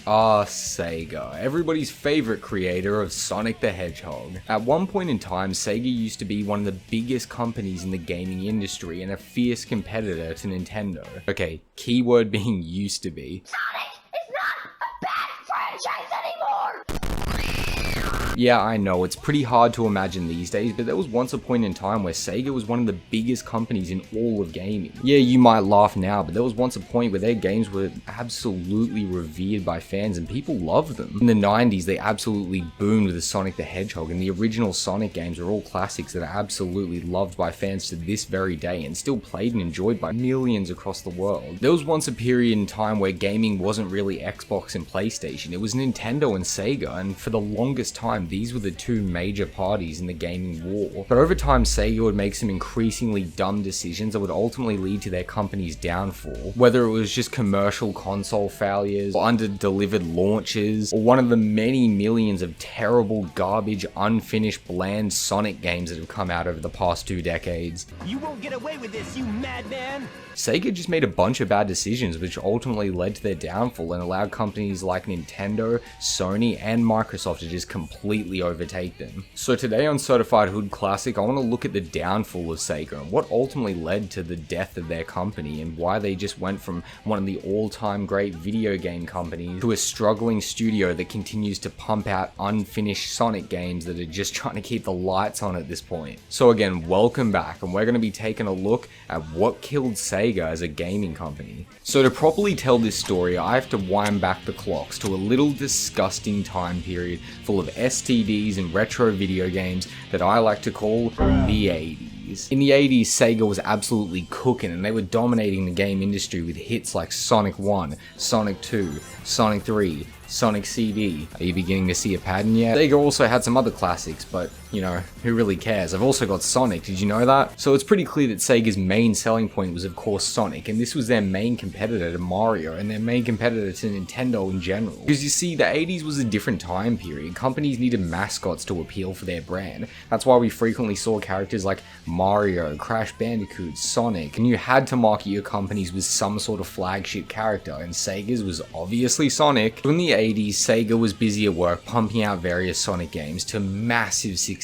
Sega, everybody's favorite creator of Sonic the Hedgehog. At one point in time, Sega used to be one of the biggest companies in the gaming industry and a fierce competitor to Nintendo. Okay, keyword being used to be. Sonic is not a bad franchise anymore! Yeah, I know, it's pretty hard to imagine these days, but there was once a point in time where Sega was one of the biggest companies in all of gaming. Yeah, you might laugh now, but there was once a point where their games were absolutely revered by fans and people loved them. In the 90s, they absolutely boomed with the Sonic the Hedgehog, and the original Sonic games are all classics that are absolutely loved by fans to this very day and still played and enjoyed by millions across the world. There was once a period in time where gaming wasn't really Xbox and PlayStation, it was Nintendo and Sega, and for the longest time, these were the two major parties in the gaming war. But over time, Sega would make some increasingly dumb decisions that would ultimately lead to their company's downfall. Whether it was just commercial console failures, or under-delivered launches, or one of the many millions of terrible, garbage, unfinished, bland Sonic games that have come out over the past 2 decades. You won't get away with this, you madman! Sega just made a bunch of bad decisions which ultimately led to their downfall and allowed companies like Nintendo, Sony, and Microsoft to just completely overtake them. So today on Certified Hood Classic, I want to look at the downfall of Sega and what ultimately led to the death of their company and why they just went from one of the all-time great video game companies to a struggling studio that continues to pump out unfinished Sonic games that are just trying to keep the lights on at this point. So again, welcome back, and we're going to be taking a look at what killed Sega as a gaming company. So to properly tell this story, I have to wind back the clocks to a little disgusting time period full of STDs and retro video games that I like to call the 80s. In the 80s, Sega was absolutely cooking and they were dominating the game industry with hits like Sonic 1, Sonic 2, Sonic 3, Sonic CD. Are you beginning to see a pattern yet? Sega also had some other classics, but you know, who really cares? I've also got Sonic, did you know that? So it's pretty clear that Sega's main selling point was of course Sonic, and this was their main competitor to Mario, and their main competitor to Nintendo in general. Because you see, the 80s was a different time period. Companies needed mascots to appeal for their brand. That's why we frequently saw characters like Mario, Crash Bandicoot, Sonic, and you had to market your companies with some sort of flagship character, and Sega's was obviously Sonic. So in the 80s, Sega was busy at work pumping out various Sonic games to massive success.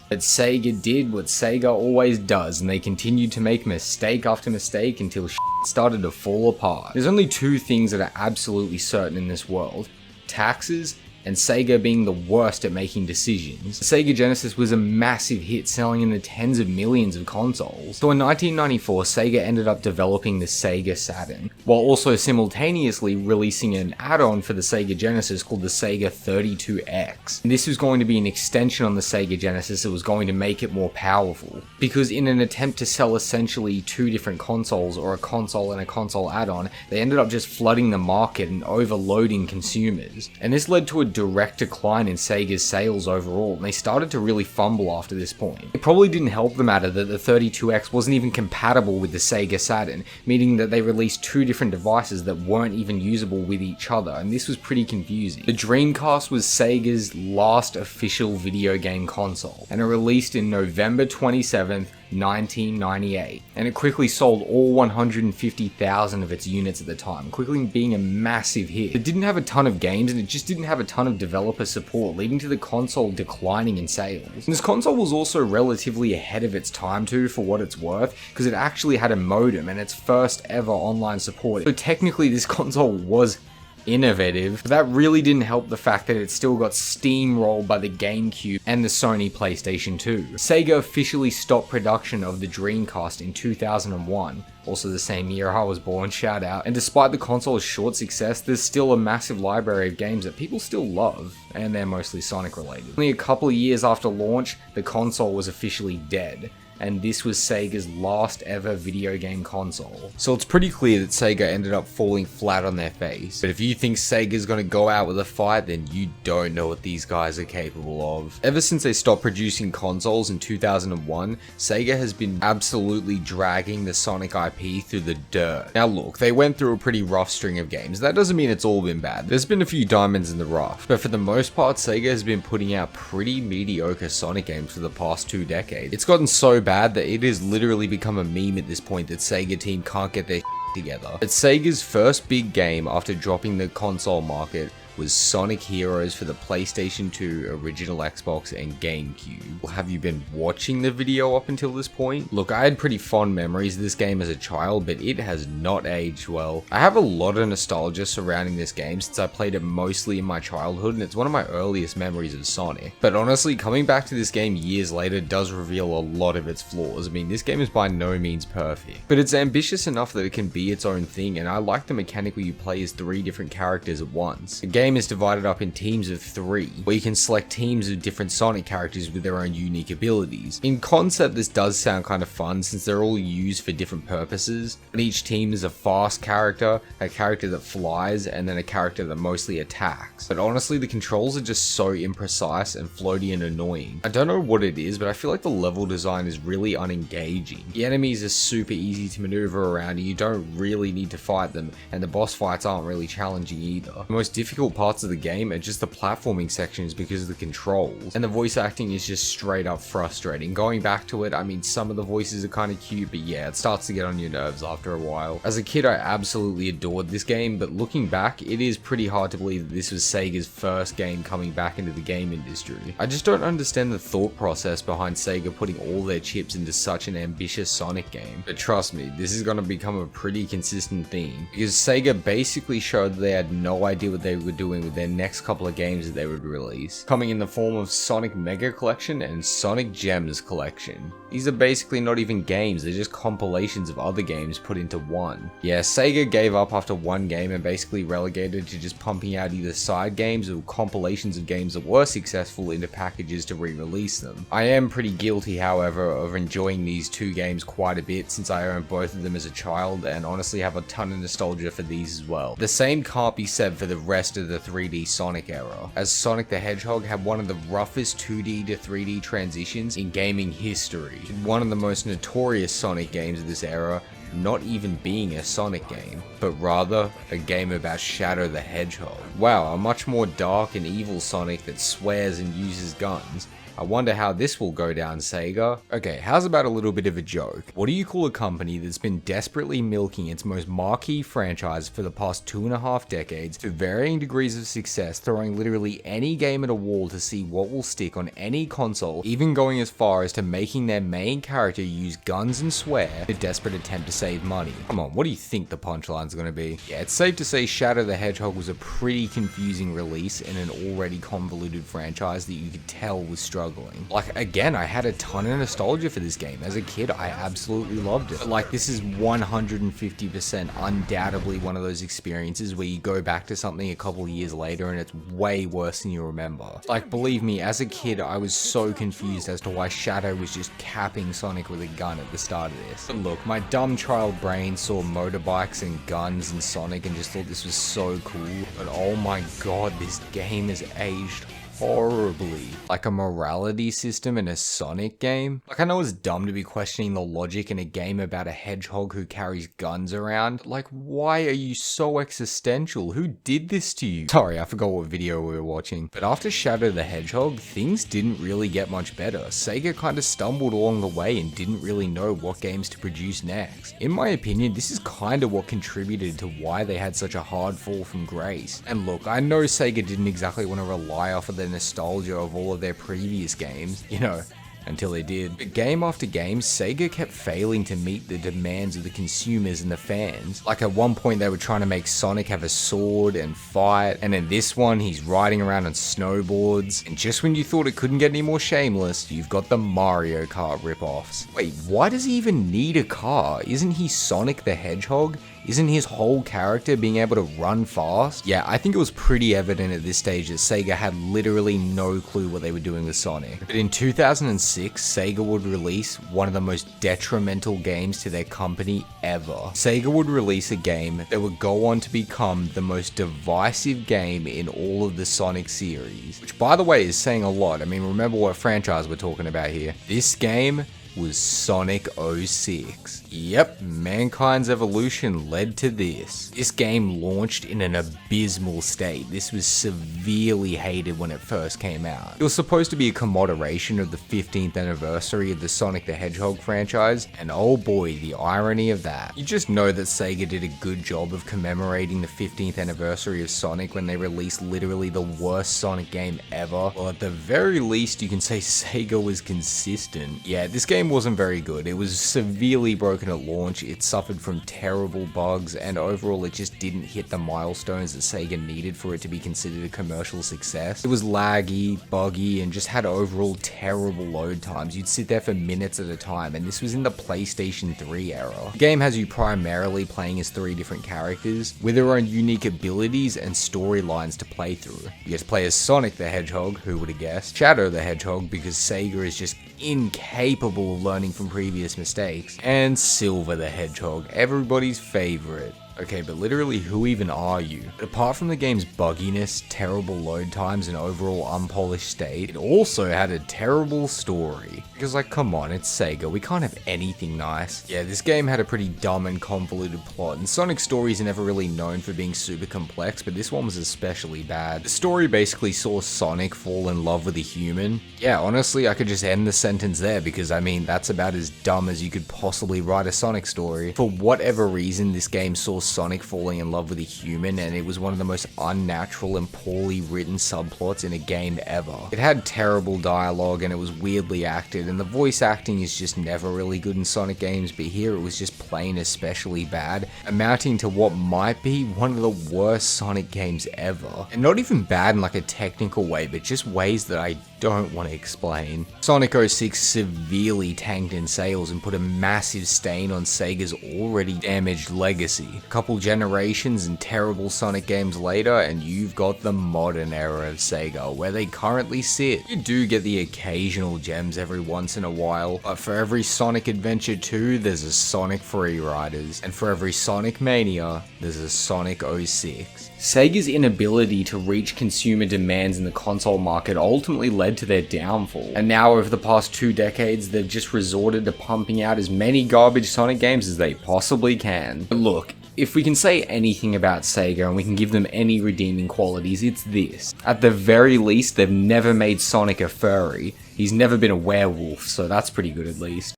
But Sega did what Sega always does, and they continued to make mistake after mistake until shit started to fall apart. There's only 2 things that are absolutely certain in this world: taxes and Sega being the worst at making decisions. The Sega Genesis was a massive hit, selling in the tens of millions of consoles. So in 1994, Sega ended up developing the Sega Saturn, while also simultaneously releasing an add-on for the Sega Genesis called the Sega 32X. And this was going to be an extension on the Sega Genesis that was going to make it more powerful. Because in an attempt to sell essentially 2 different consoles, or a console and a console add-on, they ended up just flooding the market and overloading consumers. And this led to a direct decline in Sega's sales overall, and they started to really fumble after this point. It probably didn't help the matter that the 32X wasn't even compatible with the Sega Saturn, meaning that they released 2 different devices that weren't even usable with each other, and this was pretty confusing. The Dreamcast was Sega's last official video game console, and it released in November 27th, 1998, and it quickly sold all 150,000 of its units at the time, quickly being a massive hit. It didn't have a ton of games, and it just didn't have a ton of developer support, leading to the console declining in sales. And this console was also relatively ahead of its time too, for what it's worth, because it actually had a modem and its first ever online support. So technically this console was innovative, but that really didn't help the fact that it still got steamrolled by the GameCube and the Sony PlayStation 2. Sega officially stopped production of the Dreamcast in 2001, also the same year I was born, shout out, and despite the console's short success, there's still a massive library of games that people still love, and they're mostly Sonic related. Only a couple of years after launch, the console was officially dead, and this was Sega's last ever video game console. So it's pretty clear that Sega ended up falling flat on their face. But if you think Sega's gonna go out with a fight, then you don't know what these guys are capable of. Ever since they stopped producing consoles in 2001, Sega has been absolutely dragging the Sonic IP through the dirt. Now look, they went through a pretty rough string of games. That doesn't mean it's all been bad. There's been a few diamonds in the rough, but for the most part, Sega has been putting out pretty mediocre Sonic games for the past 2 decades. It's gotten so bad that it has literally become a meme at this point that Sega team can't get their together. But Sega's first big game after dropping the console market was Sonic Heroes for the PlayStation 2, original Xbox, and GameCube. Have you been watching the video up until this point? Look, I had pretty fond memories of this game as a child, but it has not aged well. I have a lot of nostalgia surrounding this game since I played it mostly in my childhood, and it's one of my earliest memories of Sonic. But honestly, coming back to this game years later does reveal a lot of its flaws. I mean, this game is by no means perfect, but it's ambitious enough that it can be its own thing, and I like the mechanic where you play as 3 different characters at once. The game is divided up in teams of 3, where you can select teams of different Sonic characters with their own unique abilities. In concept, this does sound kind of fun since they're all used for different purposes, but each team is a fast character, a character that flies, and then a character that mostly attacks. But honestly, the controls are just so imprecise and floaty and annoying. I don't know what it is, but I feel like the level design is really unengaging. The enemies are super easy to maneuver around and you don't really need to fight them, and the boss fights aren't really challenging either. The most difficult parts of the game are just the platforming sections because of the controls, and the voice acting is just straight up frustrating. Going back to it, I mean, some of the voices are kind of cute, but yeah, it starts to get on your nerves after a while. As a kid, I absolutely adored this game, but looking back, it is pretty hard to believe that this was Sega's first game coming back into the game industry. I just don't understand the thought process behind Sega putting all their chips into such an ambitious Sonic game. But trust me, this is going to become a pretty consistent theme, because Sega basically showed that they had no idea what they were doing with their next couple of games that they would release, coming in the form of Sonic Mega Collection and Sonic Gems Collection. These are basically not even games, they're just compilations of other games put into one. Yeah, Sega gave up after one game and basically relegated to just pumping out either side games or compilations of games that were successful into packages to re-release them. I am pretty guilty, however, of enjoying these 2 games quite a bit since I owned both of them as a child and honestly have a ton of nostalgia for these as well. The same can't be said for the rest of the 3D Sonic era, as Sonic the Hedgehog had one of the roughest 2D to 3D transitions in gaming history. One of the most notorious Sonic games of this era not even being a Sonic game, but rather a game about Shadow the Hedgehog. Wow, a much more dark and evil Sonic that swears and uses guns. I wonder how this will go down, Sega. Okay, how's about a little bit of a joke? What do you call a company that's been desperately milking its most marquee franchise for the past 2.5 decades to varying degrees of success, throwing literally any game at a wall to see what will stick on any console, even going as far as to making their main character use guns and swear in a desperate attempt to save money? Come on, what do you think the punchline's gonna be? Yeah, it's safe to say Shadow the Hedgehog was a pretty confusing release in an already convoluted franchise that you could tell was struggling. Like, again, I had a ton of nostalgia for this game. As a kid, I absolutely loved it. But like, this is 150% undoubtedly one of those experiences where you go back to something a couple of years later and it's way worse than you remember. Like, believe me, as a kid, I was so confused as to why Shadow was just capping Sonic with a gun at the start of this. But look, my dumb child brain saw motorbikes and guns and Sonic and just thought this was so cool. But oh my god, this game has aged horribly. Like a morality system in a Sonic game? Like, I know it's dumb to be questioning the logic in a game about a hedgehog who carries guns around, but like, why are you so existential? Who did this to you? Sorry, I forgot what video we were watching. But after Shadow the Hedgehog, things didn't really get much better. Sega kinda stumbled along the way and didn't really know what games to produce next. In my opinion, this is kinda what contributed to why they had such a hard fall from grace. And look, I know Sega didn't exactly want to rely off of the nostalgia of all of their previous games, you know, until they did. But game after game, Sega kept failing to meet the demands of the consumers and the fans. Like, at one point they were trying to make Sonic have a sword and fight, and in this one he's riding around on snowboards, and just when you thought it couldn't get any more shameless, you've got the Mario Kart ripoffs. Wait, why does he even need a car? Isn't he Sonic the Hedgehog? Isn't his whole character being able to run fast? Yeah, I think it was pretty evident at this stage that Sega had literally no clue what they were doing with Sonic. But in 2006, Sega would release one of the most detrimental games to their company ever. Sega would release a game that would go on to become the most divisive game in all of the Sonic series. Which, by the way, is saying a lot. I mean, remember what franchise we're talking about here. This game was Sonic 06. Yep, mankind's evolution led to this. This game launched in an abysmal state. This was severely hated when it first came out. It was supposed to be a commemoration of the 15th anniversary of the Sonic the Hedgehog franchise, and oh boy, the irony of that. You just know that Sega did a good job of commemorating the 15th anniversary of Sonic when they released literally the worst Sonic game ever. Well, at the very least, you can say Sega was consistent. Yeah, this game wasn't very good. It was severely broken at launch, it suffered from terrible bugs, and overall it just didn't hit the milestones that Sega needed for it to be considered a commercial success. It was laggy, buggy, and just had overall terrible load times. You'd sit there for minutes at a time, and this was in the PlayStation 3 era. The game has you primarily playing as 3 different characters, with their own unique abilities and storylines to play through. You get to play as Sonic the Hedgehog, who would have guessed, Shadow the Hedgehog, because Sega is just incapable of learning from previous mistakes, and Silver the Hedgehog, everybody's favorite. Okay, but literally, who even are you? But apart from the game's bugginess, terrible load times, and overall unpolished state, it also had a terrible story. Because like, come on, it's Sega, we can't have anything nice. Yeah, this game had a pretty dumb and convoluted plot, and Sonic's stories are never really known for being super complex, but this one was especially bad. The story basically saw Sonic fall in love with a human. Yeah, honestly, I could just end the sentence there, because I mean, that's about as dumb as you could possibly write a Sonic story. For whatever reason, this game saw Sonic falling in love with a human, and it was one of the most unnatural and poorly written subplots in a game ever. It had terrible dialogue, and it was weirdly acted, and the voice acting is just never really good in Sonic games, but here it was just plain especially bad, amounting to what might be one of the worst Sonic games ever. And not even bad in like a technical way, but just ways that I don't want to explain. Sonic 06 severely tanked in sales and put a massive stain on Sega's already damaged legacy. A couple generations and terrible Sonic games later, and you've got the modern era of Sega, where they currently sit. You do get the occasional gems every once in a while, but for every Sonic Adventure 2, there's a Sonic Free Riders, and for every Sonic Mania, there's a Sonic 06. Sega's inability to reach consumer demands in the console market ultimately led to their downfall, and now over the past 2 decades, they've just resorted to pumping out as many garbage Sonic games as they possibly can. But look, if we can say anything about Sega and we can give them any redeeming qualities, it's this. At the very least, they've never made Sonic a furry. He's never been a werewolf, so that's pretty good at least.